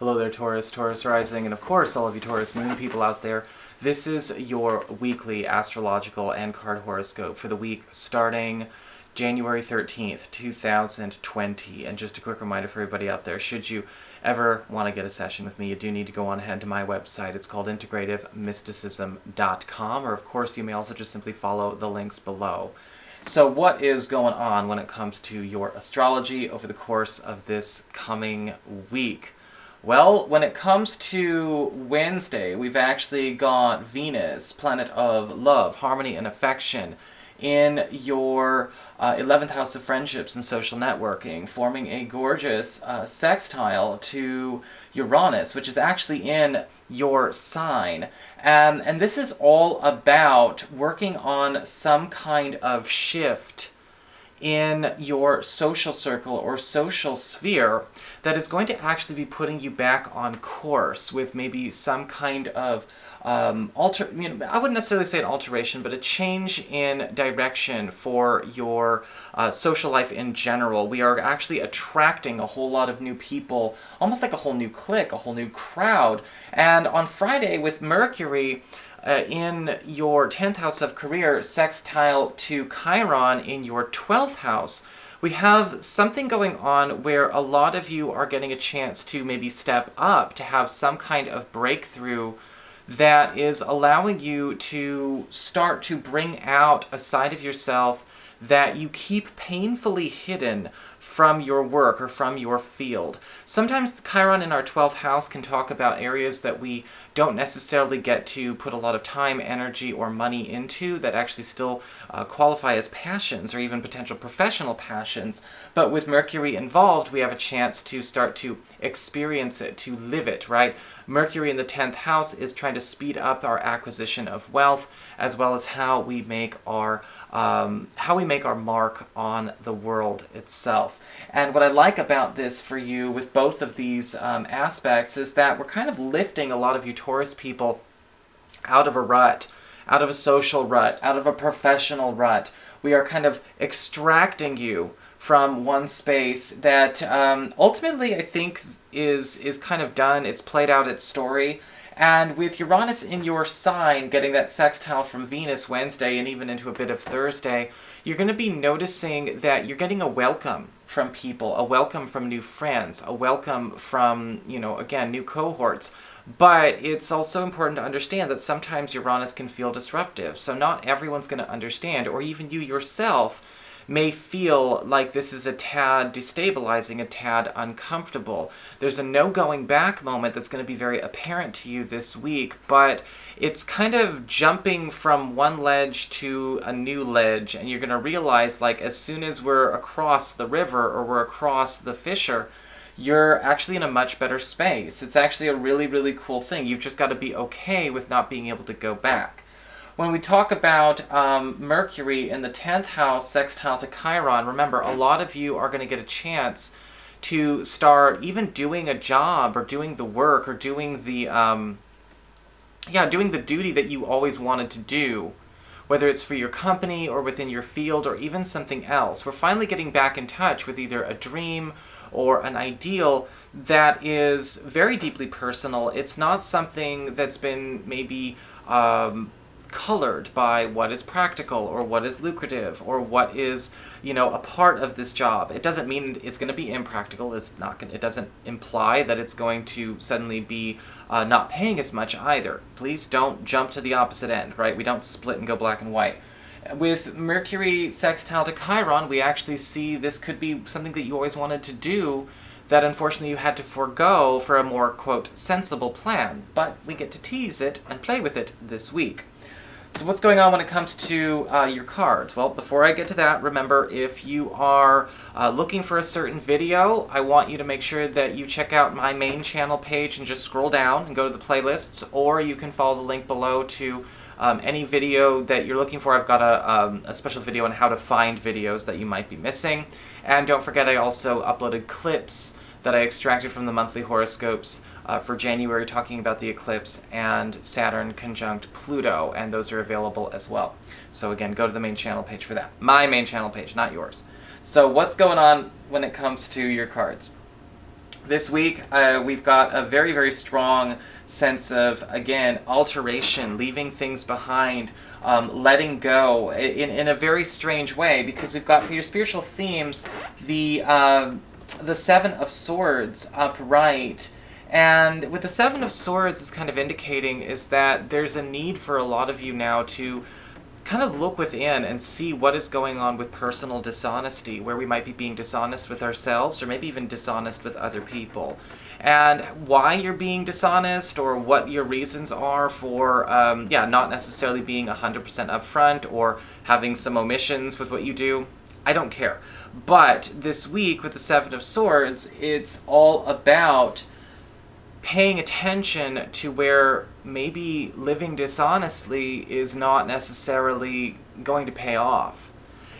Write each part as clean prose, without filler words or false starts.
Hello there, Taurus, Taurus rising, and of course all of you Taurus moon people out there. This is your weekly astrological and card horoscope for the week starting January 13th, 2020. And just a quick reminder for everybody out there, should you ever want to get a session with me, you do need to go on ahead to my website. It's called integrativemysticism.com, or of course you may also just simply follow the links below. So what is going on when it comes to your astrology over the course of this coming week? Well, when it comes to Wednesday, we've actually got Venus, planet of love, harmony, and affection, in your 11th house of friendships and social networking, forming a gorgeous sextile to Uranus, which is actually in your sign. And this is all about working on some kind of shift in your social circle or social sphere that is going to actually be putting you back on course with maybe some kind of I wouldn't necessarily say an alteration, but a change in direction for your social life in general. We are actually attracting a whole lot of new people, almost like a whole new clique, a whole new crowd. And on Friday, with Mercury in your 10th house of career, sextile to Chiron in your 12th house, we have something going on where a lot of you are getting a chance to maybe step up, to have some kind of breakthrough that is allowing you to start to bring out a side of yourself that you keep painfully hidden from your work or from your field. Sometimes Chiron in our 12th house can talk about areas that we don't necessarily get to put a lot of time, energy, or money into that actually still qualify as passions or even potential professional passions. But with Mercury involved, we have a chance to start to experience it, to live it, right? Mercury in the 10th house is trying to speed up our acquisition of wealth, as well as how we make our mark on the world itself. And what I like about this for you with both of these aspects is that we're kind of lifting a lot of you Taurus people out of a rut, out of a social rut, out of a professional rut. We are kind of extracting you from one space that ultimately I think is kind of done. It's played out its story. And with Uranus in your sign getting that sextile from Venus Wednesday and even into a bit of Thursday, you're going to be noticing that you're getting a welcome from people, a welcome from new friends, a welcome from, again, new cohorts. But it's also important to understand that sometimes Uranus can feel disruptive. So not everyone's going to understand, or even you yourself may feel like this is a tad destabilizing, a tad uncomfortable. There's a no going back moment that's going to be very apparent to you this week, but it's kind of jumping from one ledge to a new ledge, and you're going to realize, like, as soon as we're across the river or we're across the fissure, you're actually in a much better space. It's actually a really, really cool thing. You've just got to be okay with not being able to go back. When we talk about Mercury in the 10th house sextile to Chiron, remember, a lot of you are going to get a chance to start even doing a job or doing the work or doing the doing the duty that you always wanted to do, whether it's for your company or within your field or even something else. We're finally getting back in touch with either a dream or an ideal that is very deeply personal. It's not something that's been maybe colored by what is practical or what is lucrative or what is, a part of this job. It doesn't mean it's going to be impractical. It doesn't imply that it's going to suddenly be not paying as much either. Please don't jump to the opposite end, right? We don't split and go black and white. With Mercury sextile to Chiron, we actually see this could be something that you always wanted to do that unfortunately you had to forego for a more, quote, sensible plan. But we get to tease it and play with it this week. So what's going on when it comes to your cards? Well, before I get to that, remember, if you are looking for a certain video, I want you to make sure that you check out my main channel page and just scroll down and go to the playlists, or you can follow the link below to any video that you're looking for. I've got a special video on how to find videos that you might be missing. And don't forget, I also uploaded clips that I extracted from the monthly horoscopes for January, talking about the eclipse and Saturn conjunct Pluto, and those are available as well. So again, go to the main channel page for that. My main channel page, not yours. So what's going on when it comes to your cards? This week, we've got a very, very strong sense of, again, alteration, leaving things behind, letting go in a very strange way, because we've got, for your spiritual themes, the Seven of Swords upright. And with the Seven of Swords is kind of indicating is that there's a need for a lot of you now to kind of look within and see what is going on with personal dishonesty, where we might be being dishonest with ourselves or maybe even dishonest with other people. And why you're being dishonest or what your reasons are for, not necessarily being 100% upfront or having some omissions with what you do, I don't care. But this week with the Seven of Swords, it's all about paying attention to where maybe living dishonestly is not necessarily going to pay off,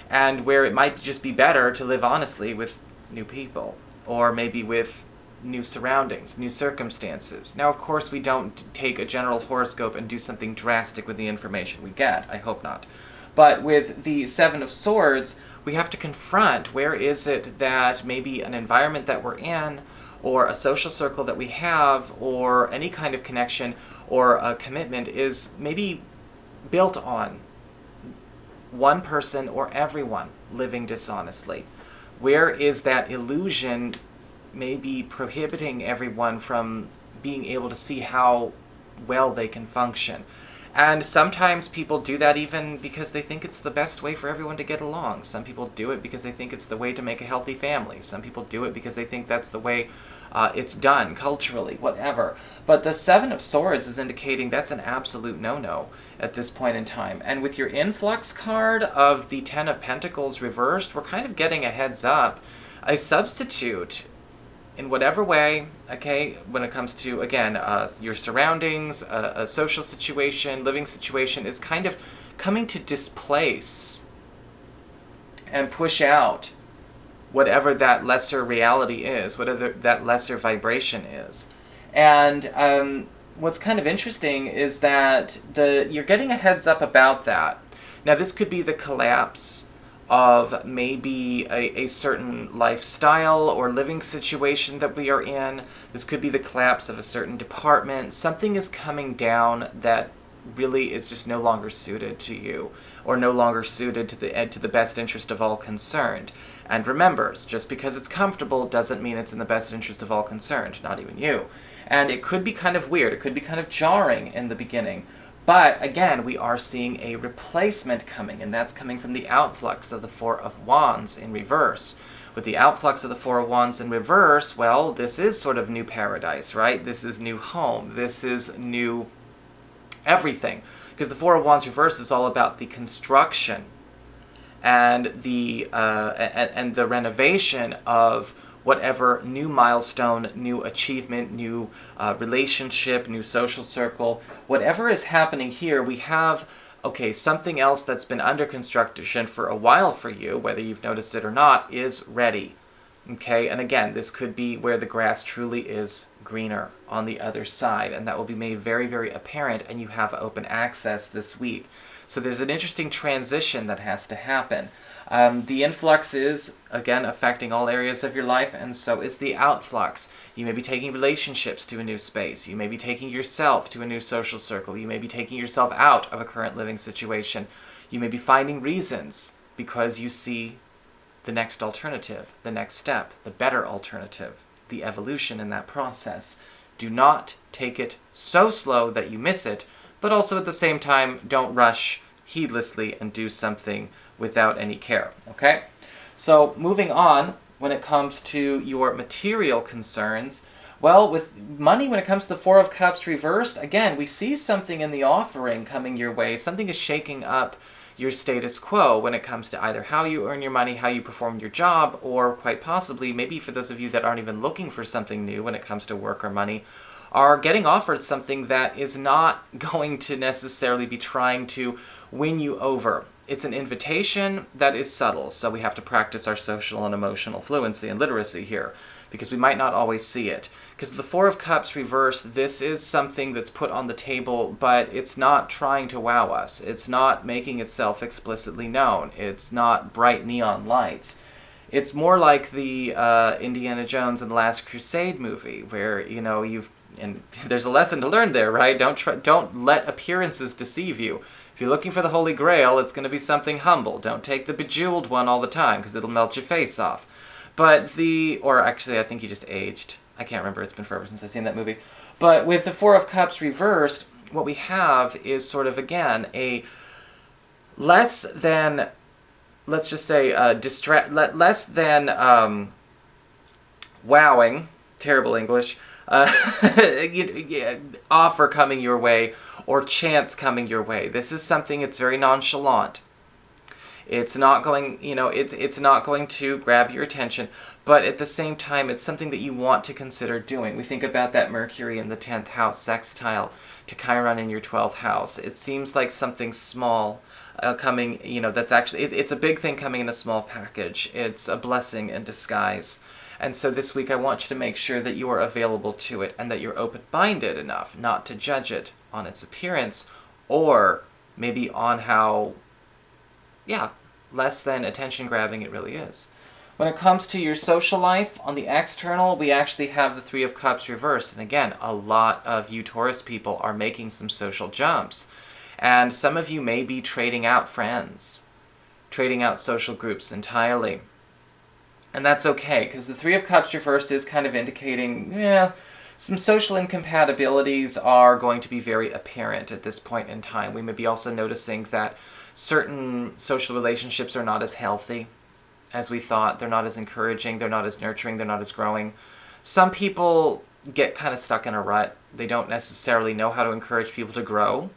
and where it might just be better to live honestly with new people, or maybe with new surroundings, new circumstances. Now, of course, we don't take a general horoscope and do something drastic with the information we get. I hope not. But with the Seven of Swords, we have to confront where is it that maybe an environment that we're in, or a social circle that we have, or any kind of connection or a commitment is maybe built on one person or everyone living dishonestly. Where is that illusion maybe prohibiting everyone from being able to see how well they can function? And sometimes people do that even because they think it's the best way for everyone to get along. Some people do it because they think it's the way to make a healthy family. Some people do it because they think that's the way it's done culturally, whatever. But the Seven of Swords is indicating that's an absolute no-no at this point in time. And with your influx card of the Ten of Pentacles reversed, we're kind of getting a heads up. A substitute in whatever way, okay, when it comes to, again, your surroundings, a social situation, living situation, is kind of coming to displace and push out whatever that lesser reality is, whatever that lesser vibration is. And what's kind of interesting is that you're getting a heads up about that. Now, this could be the collapse of maybe a certain lifestyle or living situation that we are in. This could be the collapse of a certain department. Something is coming down that really is just no longer suited to you, or no longer suited to the best interest of all concerned. And remember, just because it's comfortable doesn't mean it's in the best interest of all concerned, not even you. And it could be kind of weird, it could be kind of jarring in the beginning. But again, we are seeing a replacement coming, and that's coming from the outflux of the Four of Wands in reverse. With the outflux of the Four of Wands in reverse, well, this is sort of new paradise, right? This is new home. This is new everything. Because the Four of Wands reverse is all about the construction and the renovation of whatever new milestone, new achievement, new relationship, new social circle, whatever is happening here, we have, okay, something else that's been under construction for a while for you, whether you've noticed it or not, is ready. Okay, and again, this could be where the grass truly is greener on the other side, and that will be made very, very apparent, and you have open access this week. So there's an interesting transition that has to happen. The influx is, again, affecting all areas of your life, and so is the outflux. You may be taking relationships to a new space. You may be taking yourself to a new social circle. You may be taking yourself out of a current living situation. You may be finding reasons because you see the next alternative, the next step, the better alternative, the evolution in that process. Do not take it so slow that you miss it, but also at the same time, don't rush heedlessly and do something without any care, okay? So moving on, when it comes to your material concerns, well, with money, when it comes to the Four of Cups reversed, again, we see something in the offering coming your way. Something is shaking up your status quo when it comes to either how you earn your money, how you perform your job, or quite possibly, maybe for those of you that aren't even looking for something new when it comes to work or money, are getting offered something that is not going to necessarily be trying to win you over. It's an invitation that is subtle, so we have to practice our social and emotional fluency and literacy here, because we might not always see it. Because the Four of Cups reversed, this is something that's put on the table, but it's not trying to wow us. It's not making itself explicitly known. It's not bright neon lights. It's more like the Indiana Jones and the Last Crusade movie, where, and there's a lesson to learn there, right? Don't let appearances deceive you. If you're looking for the Holy Grail, it's going to be something humble. Don't take the bejeweled one all the time, because it'll melt your face off. Or actually, I think he just aged. I can't remember. It's been forever since I've seen that movie. But with the Four of Cups reversed, what we have is sort of, again, a less than, let's just say, less than wowing, terrible English, offer coming your way or chance coming your way. This is something that's very nonchalant. It's not going, it's not going to grab your attention, but at the same time, it's something that you want to consider doing. We think about that Mercury in the 10th house sextile to Chiron in your 12th house. It seems like something small coming, that's actually, it's a big thing coming in a small package. It's a blessing in disguise. And so this week I want you to make sure that you are available to it and that you're open-minded enough not to judge it on its appearance or maybe on how, less than attention-grabbing it really is. When it comes to your social life, on the external, we actually have the Three of Cups reversed. And again, a lot of you Taurus people are making some social jumps. And some of you may be trading out friends, trading out social groups entirely. And that's okay, because the Three of Cups reversed is kind of indicating, some social incompatibilities are going to be very apparent at this point in time. We may be also noticing that certain social relationships are not as healthy as we thought. They're not as encouraging, they're not as nurturing, they're not as growing. Some people get kind of stuck in a rut. They don't necessarily know how to encourage people to grow.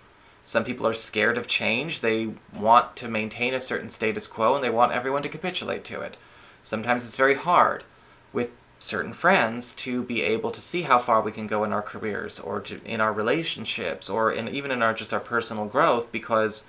Some people are scared of change. They want to maintain a certain status quo and they want everyone to capitulate to it. Sometimes it's very hard with certain friends to be able to see how far we can go in our careers or in our relationships or even in our personal growth because,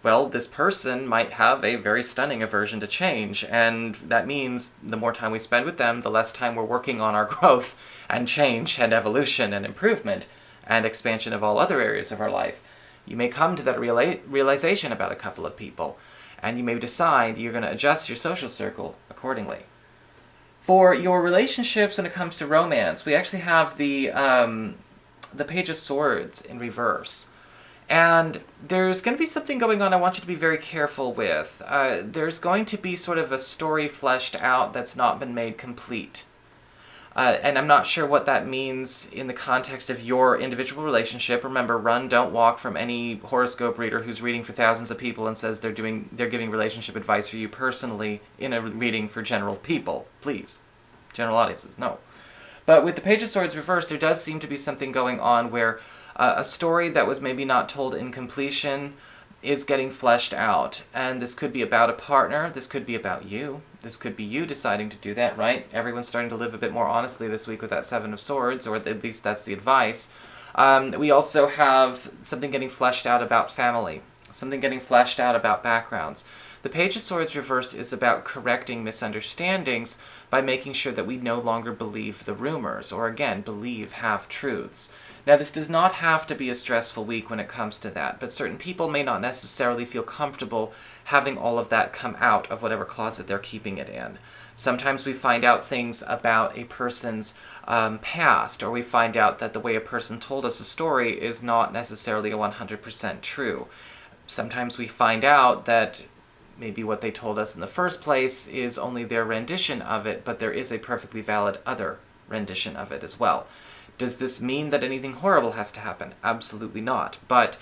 well, this person might have a very stunning aversion to change, and that means the more time we spend with them, the less time we're working on our growth and change and evolution and improvement and expansion of all other areas of our life. You may come to that realization about a couple of people, and you may decide you're going to adjust your social circle accordingly. For your relationships when it comes to romance, we actually have the Page of Swords in reverse. And there's going to be something going on I want you to be very careful with. There's going to be sort of a story fleshed out that's not been made complete. And I'm not sure what that means in the context of your individual relationship. Remember, run, don't walk from any horoscope reader who's reading for thousands of people and says they're giving relationship advice for you personally in a reading for general people. Please. General audiences, no. But with the Page of Swords reversed, there does seem to be something going on where a story that was maybe not told in completion is getting fleshed out. And this could be about a partner. This could be about you. This could be you deciding to do that, right? Everyone's starting to live a bit more honestly this week with that Seven of Swords, or at least that's the advice. We also have something getting fleshed out about family, something getting fleshed out about backgrounds. The Page of Swords reversed is about correcting misunderstandings by making sure that we no longer believe the rumors, or again, believe half-truths. Now, this does not have to be a stressful week when it comes to that, but certain people may not necessarily feel comfortable having all of that come out of whatever closet they're keeping it in. Sometimes we find out things about a person's past, or we find out that the way a person told us a story is not necessarily 100% true. Sometimes we find out that maybe what they told us in the first place is only their rendition of it, but there is a perfectly valid other rendition of it as well. Does this mean that anything horrible has to happen? Absolutely not. But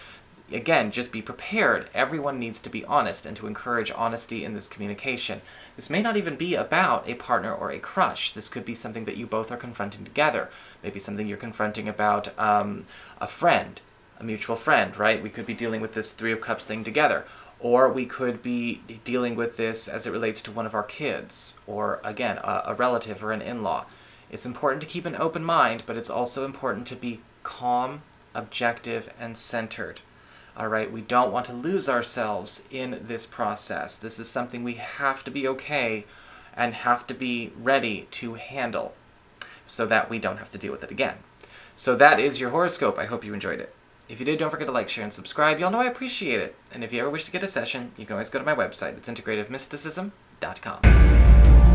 again, just be prepared. Everyone needs to be honest and to encourage honesty in this communication. This may not even be about a partner or a crush. This could be something that you both are confronting together. Maybe something you're confronting about a friend, a mutual friend, right? We could be dealing with this Three of Cups thing together. Or we could be dealing with this as it relates to one of our kids, or again, a relative or an in-law. It's important to keep an open mind, but it's also important to be calm, objective, and centered. All right, we don't want to lose ourselves in this process. This is something we have to be okay and have to be ready to handle so that we don't have to deal with it again. So that is your horoscope. I hope you enjoyed it. If you did, don't forget to like, share, and subscribe. Y'all know I appreciate it. And if you ever wish to get a session, you can always go to my website. It's integrativemysticism.com.